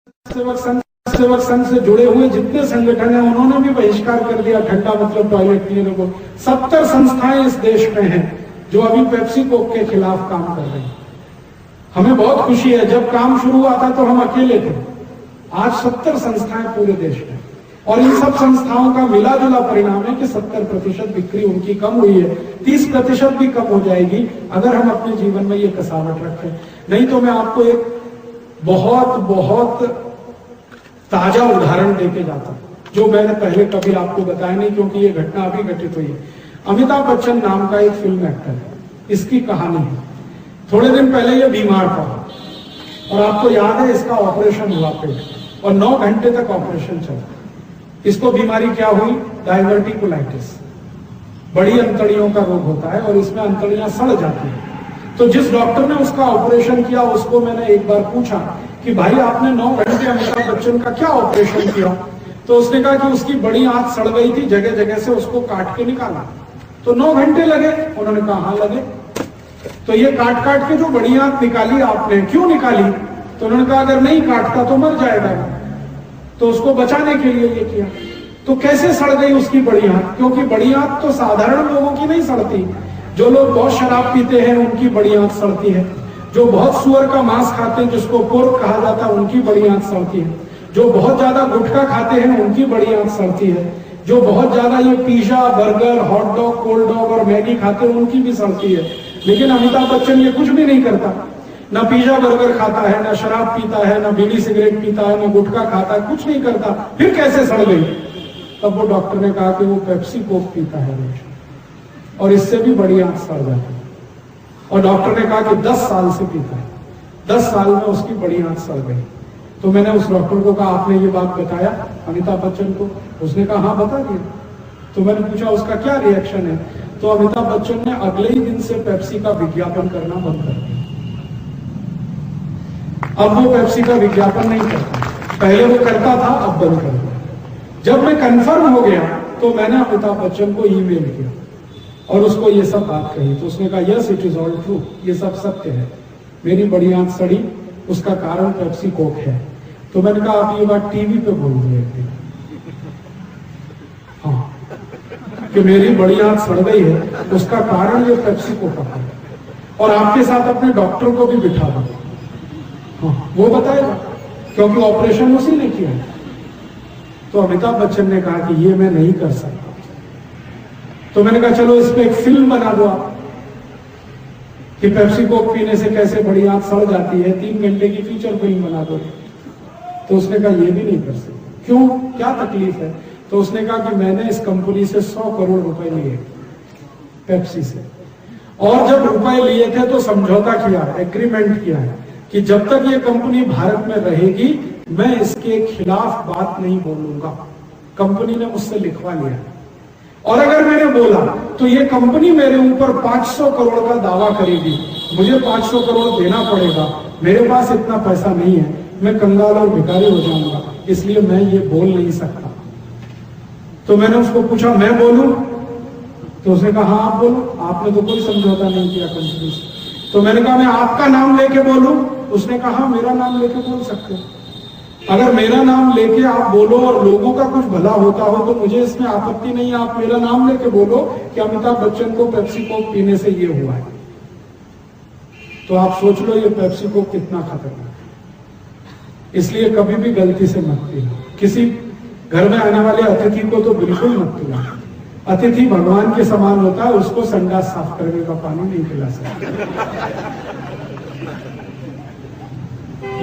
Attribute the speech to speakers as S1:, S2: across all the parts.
S1: सेवक संघ से जुड़े हुए जितने संगठन हैं उन्होंने भी बहिष्कार कर दिया ठंडा मतलब टॉयलेट पीने को। 70 संस्थाएं इस देश में हैं जो अभी पेप्सी कोक के खिलाफ काम कर रही हैं। हमें बहुत खुशी है, जब काम शुरू हुआ था तो हम अकेले थे, आज 70 संस्थाएं पूरे देश में, और इन सब संस्थाओं का मिला जुला परिणाम है कि 70% बिक्री उनकी कम हुई है, 30% भी कम हो जाएगी अगर हम अपने जीवन में ये कसावट रखें। नहीं तो मैं आपको एक बहुत बहुत ताजा उदाहरण देके जाता हूं जो मैंने पहले कभी आपको बताया नहीं, क्योंकि ये घटना अभी घटित हुई है। अमिताभ बच्चन नाम का एक फिल्म एक्टर है, इसकी कहानी है। थोड़े दिन पहले ये बीमार था और आपको याद है इसका ऑपरेशन हुआ पेट, और 9 घंटे तक ऑपरेशन चला। इसको बीमारी क्या हुई? डायवर्टिकुलाइटिस, बड़ी अंतड़ियों का रोग होता है और इसमें अंतड़ियां सड़ जाती हैं। तो जिस डॉक्टर ने उसका ऑपरेशन किया उसको मैंने एक बार पूछा कि भाई आपने 9 घंटे अमिताभ बच्चन का क्या ऑपरेशन किया? तो उसने कहा कि उसकी बड़ी आंत सड़ गई थी, जगह जगह से उसको काट के निकाला, तो 9 घंटे लगे। उन्होंने कहा हाँ लगे। तो ये काट काट के जो बड़ी आंत निकाली आपने, क्यों निकाली? तो उन्होंने कहा अगर नहीं काटता तो मर जाएगा, तो उसको बचाने के लिए ये किया। तो कैसे सड़ गई उसकी बड़ी आंत? क्योंकि बड़ी आंत तो साधारण लोगों की नहीं सड़ती, जो लोग बहुत शराब पीते हैं उनकी बड़ी आंत सड़ती है, जो बहुत सुअर का मांस खाते हैं जिसको पोर्क कहा जाता है उनकी बड़ी आंत सड़ती है, जो बहुत ज्यादा गुटखा खाते हैं उनकी बड़ी आंत सड़ती है, जो बहुत ज्यादा ये pizza burger hot dog cold dog और मैगी खाते हैं उनकी भी सड़ती है। लेकिन अमिताभ बच्चन ये कुछ भी नहीं करता, ना पिज्जा बर्गर खाता है, ना शराब पीता है, ना बीड़ी सिगरेट पीता है, ना गुटखा खाता है, कुछ नहीं करता, फिर कैसे सड़ गई? तब वो डॉक्टर ने कहा कि वो पेप्सी कोक पीता है रोज और इससे भी बड़ी आंत सड़ जाती है। और डॉक्टर ने कहा कि 10 साल से पीता है, 10 साल में उसकी बड़ी आंत सड़ गई। तो मैंने उस डॉक्टर को कहा आपने ये बात बताया अमिताभ बच्चन को? उसने कहा हाँ बता दिया। तो मैंने पूछा उसका क्या रिएक्शन है? तो अमिताभ बच्चन ने अगले ही दिन से पेप्सी का विज्ञापन करना बंद कर दिया। अब वो पेप्सी का विज्ञापन नहीं करता, पहले वो करता था, अब बंद कर दिया। जब मैं कंफर्म हो गया तो मैंने अमिताभ बच्चन को ईमेल किया और उसको ये सब बात कही। तो उसने कहा yes it is all true, ये सब सत्य है, मेरी बड़ी आंत सड़ी, उसका कारण पेप्सी कोक है। तो मैंने कहा आप ये बात टीवी पे बोल रहे, हाँ, कि मेरी बड़ी आंत सड़ गई है, उसका कारण ये पेप्सी कोक है, और आपके साथ अपने डॉक्टर को भी बिठा दो, हाँ, वो बताएगा, क्योंकि ऑपरेशन उसी ने किया। तो अमिताभ बच्चन ने कहा कि ये मैं नहीं कर सकता। तो मैंने कहा चलो इस पे एक फिल्म बना दो आप, कि पेप्सी कोक पीने से कैसे बड़ी आंत सड़ जाती है, 3 घंटे की फीचर फिल्म बना दो। तो उसने कहा ये भी नहीं कर सकते। क्यों, क्या तकलीफ है? तो उसने कहा कि मैंने इस कंपनी से 100 करोड़ रुपए लिए पेप्सी से, और जब रुपए लिए थे तो समझौता किया, एग्रीमेंट किया है कि जब तक ये कंपनी भारत में रहेगी मैं इसके खिलाफ बात नहीं बोलूंगा। कंपनी ने मुझसे लिखवा लिया, और अगर मैंने बोला तो ये कंपनी मेरे ऊपर 500 करोड़ का दावा करेगी, मुझे 500 करोड़ देना पड़ेगा, मेरे पास इतना पैसा नहीं है, मैं कंगाल और भिखारी हो जाऊंगा, इसलिए मैं ये बोल नहीं सकता। तो मैंने उसको पूछा मैं बोलूं? तो उसने कहा हाँ आप बोलो, आपने तो कोई समझौता नहीं किया कंपनी से। तो मैंने कहा मैं आपका नाम लेके बोलूं? उसने कहा हाँ मेरा नाम लेके बोल सकते हो, अगर मेरा नाम लेके आप बोलो और लोगों का कुछ भला होता हो तो मुझे इसमें आपत्ति नहीं है, आप मेरा नाम लेके बोलो कि अमिताभ बच्चन को पेप्सी कोक पीने से ये हुआ है। तो आप सोच लो ये पेप्सी कोक कितना खतरनाक है। इसलिए कभी भी गलती से मत पीना, किसी घर में आने वाले अतिथि को तो बिल्कुल मत पिला। अतिथि भगवान के समान होता है, उसको संडास साफ करने का पानी नहीं पिला सकते।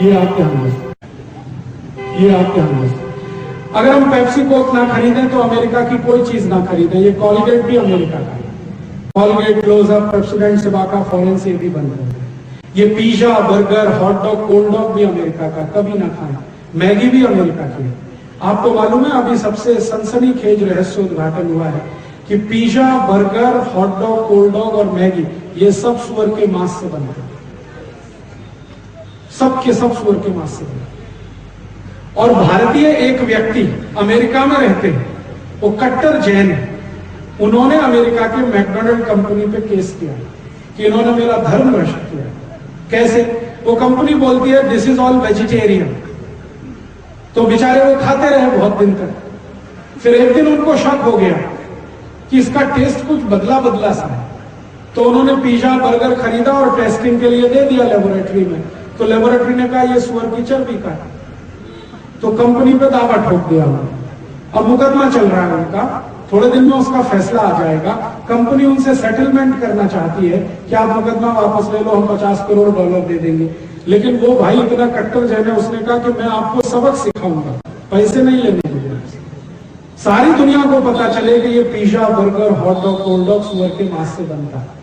S1: ये आप ध्यान रखें, ये आप ध्यान रखें। अगर हम पेप्सी कोक ना खरीदें तो अमेरिका की कोई चीज ना खरीदें। ये कॉलगेट भी अमेरिका का है, कॉलगेट, क्लोजअप, पेप्सोडेंट, सिबाका, फॉरेंस ये भी बंद कर दें। ये pizza burger hot dog cold dog भी अमेरिका का, कभी ना खाएं। मैगी भी अमेरिका की है। आपको मालूम है अभी सबसे सनसनीखेज रहस्य उद्घाटन हुआ है कि pizza burger hot dog cold dog और मैगी ये सब सुअर के मांस से बनते हैं, सब के सब सुअर के मांस से बनते हैं। और भारतीय एक व्यक्ति अमेरिका में रहते हैं, वो कट्टर जैन है, उन्होंने अमेरिका के मैकडोनल्ड कंपनी पे केस किया कि इन्होंने मेरा धर्म नष्ट किया। कैसे? वो कंपनी बोलती है दिस इज ऑल वेजिटेरियन, तो बेचारे वो खाते रहे बहुत दिन तक। फिर एक दिन उनको शक हो गया कि इसका टेस्ट कुछ बदला बदला सा है, तो उन्होंने पिज्जा बर्गर खरीदा और टेस्टिंग के लिए दे दिया लेबोरेटरी में। तो लेबोरेटरी ने कहा ये सुअर की चर्बी का है, तो कंपनी पे दावा ठोक दिया उन्होंने। अब मुकदमा चल रहा है उनका, थोड़े दिन में उसका फैसला आ जाएगा। कंपनी उनसे सेटलमेंट करना चाहती है कि आप मुकदमा वापस ले लो, हम $50 करोड़ दे देंगे। लेकिन वो भाई इतना कट्टर जैन है, उसने कहा कि मैं आपको सबक सिखाऊंगा, पैसे नहीं लेने मुझे। सारी दुनिया को पता चले कि ये pizza burger hot dog cold dog सुअर के मांस से बनता है।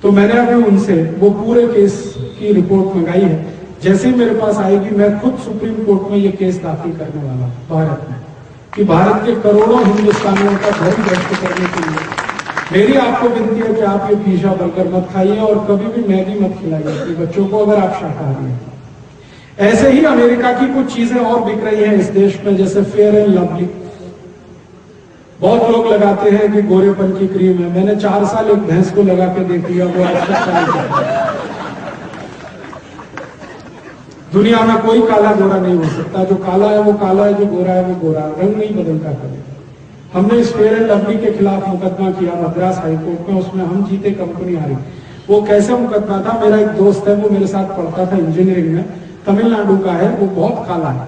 S1: तो मैंने अभी उनसे वो पूरे केस की रिपोर्ट मंगाई है। जैसे ही मेरे पास आएगी मैं खुद सुप्रीम कोर्ट में ये केस दाखिल करने वाला भारत में, कि भारत के करोड़ों हिंदुस्तानियों का धर्म भ्रष्ट करने के लिए मेरी आपको विनती है कि आप ये पिज्जा बर्गर मत खाइए और कभी भी मैगी मत खिलाइए अपने बच्चों को, अगर आप शाकाहारी हैं। ऐसे ही अमेरिका की कुछ चीजें और बिक रही हैं इस देश में, जैसे फेयर एंड लवली। बहुत लोग लगाते हैं कि गोरेपन की क्रीम है। मैंने 4 साल एक भैंस को लगा के देख लिया, वो आज तक नहीं। दुनिया में कोई काला गोरा नहीं हो सकता, जो काला है वो काला है, जो गोरा है वो गोरा, रंग नहीं बदलता कभी। हमने इस फेयर एंड लवली के खिलाफ मुकदमा किया मद्रास हाईकोर्ट में, उसमें हम जीते, कंपनी हारी। वो कैसे मुकदमा था, मेरा एक दोस्त है, वो मेरे साथ पढ़ता था इंजीनियरिंग में, तमिलनाडु का है, वो बहुत काला है,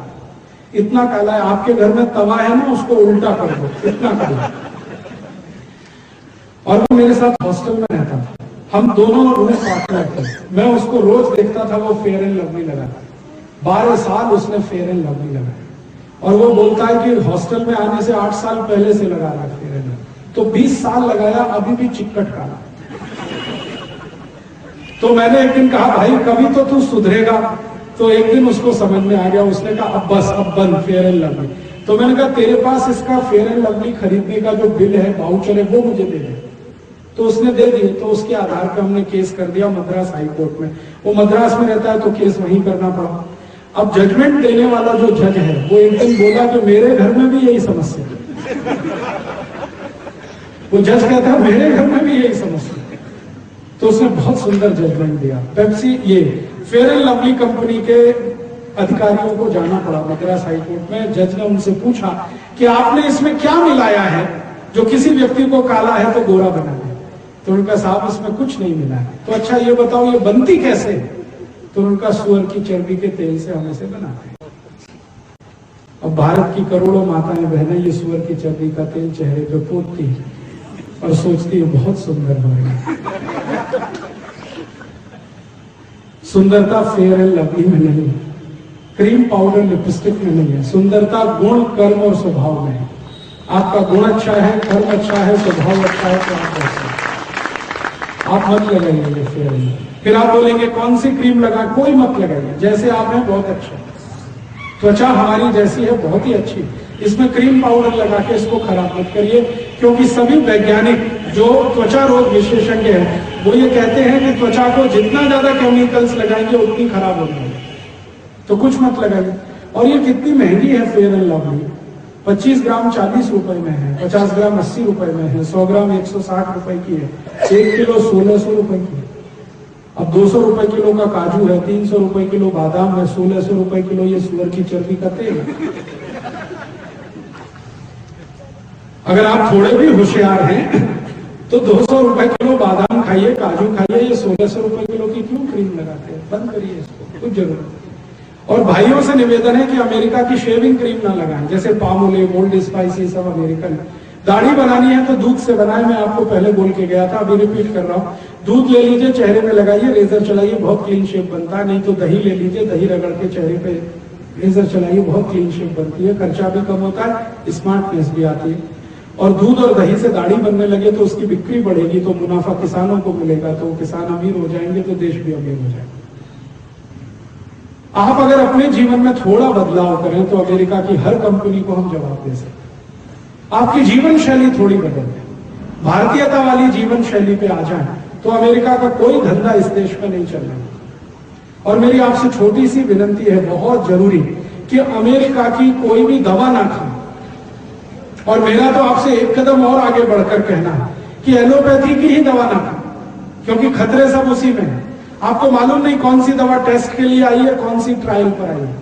S1: इतना काला है आपके घर में तवा है ना उसको उल्टा कर दो, इतना काला। और वो मेरे साथ हॉस्टल में रहता था, हम दोनों रूम पार्टनर थे। मैं उसको रोज देखता था वो फेयर एंड लवली लगाता। 12 साल उसने फेयर एंड लवली लगाया, और वो बोलता है कि हॉस्टल में आने से 8 साल पहले से लगा रहा फेयर एंड लवली। तो 20 साल लगाया, अभी भी चिक्कट काला। तो मैंने एक दिन कहा भाई कभी तो तू सुधरेगा। तो एक दिन उसको समझ में आ गया, उसने कहा अब बस, अब बंद फेयर एंड लवली। तो मैंने कहा तेरे पास इसका फेयर एंड लवली खरीदने का जो बिल है, वाउचर है, वो मुझे दे दे। तो उसने दे दिए। तो उसके आधार पर हमने केस कर दिया मद्रास हाईकोर्ट में। वो मद्रास में रहता है तो केस वहीं करना पड़ा। अब जजमेंट देने वाला जो जज है वो एक दिन बोला कि मेरे घर में भी यही समस्या है। वो जज कहता है मेरे घर में भी यही समस्या है। तो उसने बहुत सुंदर जजमेंट दिया। पेप्सी, ये फेयर एंड लवली कंपनी के अधिकारियों को जाना पड़ा मद्रास हाईकोर्ट में। जज ने उनसे पूछा कि आपने इसमें क्या मिलाया है जो किसी व्यक्ति को काला है तो गोरा बना है। तो उनका साहब इसमें कुछ नहीं मिला है। तो अच्छा ये बताओ ये बनती कैसे? तो उनका सुअर की चर्बी के तेल से हम इसे बनाते हैं। अब भारत की करोड़ों माताएं बहनें ये सुअर की चर्बी का तेल चेहरे पे पोतती है और सोचती है बहुत सुंदर हो रही। सुंदरता फेयर एंड लवली में नहीं है, क्रीम पाउडर लिपस्टिक में नहीं है। सुंदरता गुण, कर्म और स्वभाव में है। आपका गुण अच्छा है, कर्म अच्छा है, स्वभाव अच्छा है, तो आप अच्छा है। आप मत लगाइए ये फेयर एंड लवली। फिर आप बोलेंगे कौन सी क्रीम लगाएं? कोई मत लगाइए, जैसे आप हैं बहुत अच्छा। त्वचा हमारी जैसी है बहुत ही अच्छी, इसमें क्रीम पाउडर लगा के इसको खराब मत करिए। क्योंकि सभी वैज्ञानिक जो त्वचा रोग विशेषज्ञ हैं वो ये कहते हैं कि त्वचा को जितना ज्यादा केमिकल्स लगाएंगे उतनी खराब हो जाएगी, तो कुछ मत लगाइए। और ये कितनी महंगी है फेयर एंड लवली? 25 ग्राम 40 रुपए में है, 50 ग्राम 80 रुपए में है, 100 ग्राम 160 रुपए की है, 1 किलो 1600 रुपए की है। अब 200 रुपए किलो का काजू है, 300 रुपए किलो बादाम है, 1600 रुपए किलो ये सुअर की चर्बी का तेल है। अगर आप थोड़े भी होशियार हैं तो 200 रुपए किलो बादाम खाइए, काजू खाइए, ये 1600 रुपए किलो की क्यों क्रीम लगाते हैं? बंद करिए इसको, कुछ जरूरत नहीं। और भाइयों से निवेदन है कि अमेरिका की शेविंग क्रीम ना लगाएं, जैसे पामोलिव, ओल्ड स्पाइस, ये सब अमेरिकन। दाढ़ी बनानी है तो दूध से बनाए, मैं आपको पहले बोल के गया था, अभी रिपीट कर रहा हूँ। दूध ले लीजिए, चेहरे पे लगाइए, रेजर चलाइए, बहुत क्लीन शेप बनता है। नहीं तो दही ले लीजिए, दही रगड़ के चेहरे पे रेजर चलाइए, बहुत क्लीन शेप बनती है, खर्चा भी कम होता है, स्मार्टनेस भी आती है। और दूध और दही से दाढ़ी बनने लगे तो उसकी बिक्री बढ़ेगी, तो मुनाफा किसानों को मिलेगा, तो किसान अमीर हो जाएंगे तो देश भी अमीर हो जाएगा। आप अगर अपने जीवन में थोड़ा बदलाव करें तो अमेरिका की हर कंपनी को हम जवाब दे सकते हैं। आपकी जीवन शैली थोड़ी बदल जाए, भारतीयता वाली जीवन शैली पे आ जाए तो अमेरिका का कोई धंधा इस देश में नहीं चलने। और मेरी आपसे छोटी सी विनती है, बहुत जरूरी, कि अमेरिका की कोई भी दवा ना खाएं। और मेरा तो आपसे एक कदम और आगे बढ़कर कहना है कि एलोपैथी की ही दवा ना खाएं, क्योंकि खतरे सब उसी में है। आपको मालूम नहीं कौन सी दवा टेस्ट के लिए आई है, कौन सी ट्रायल पर आई है।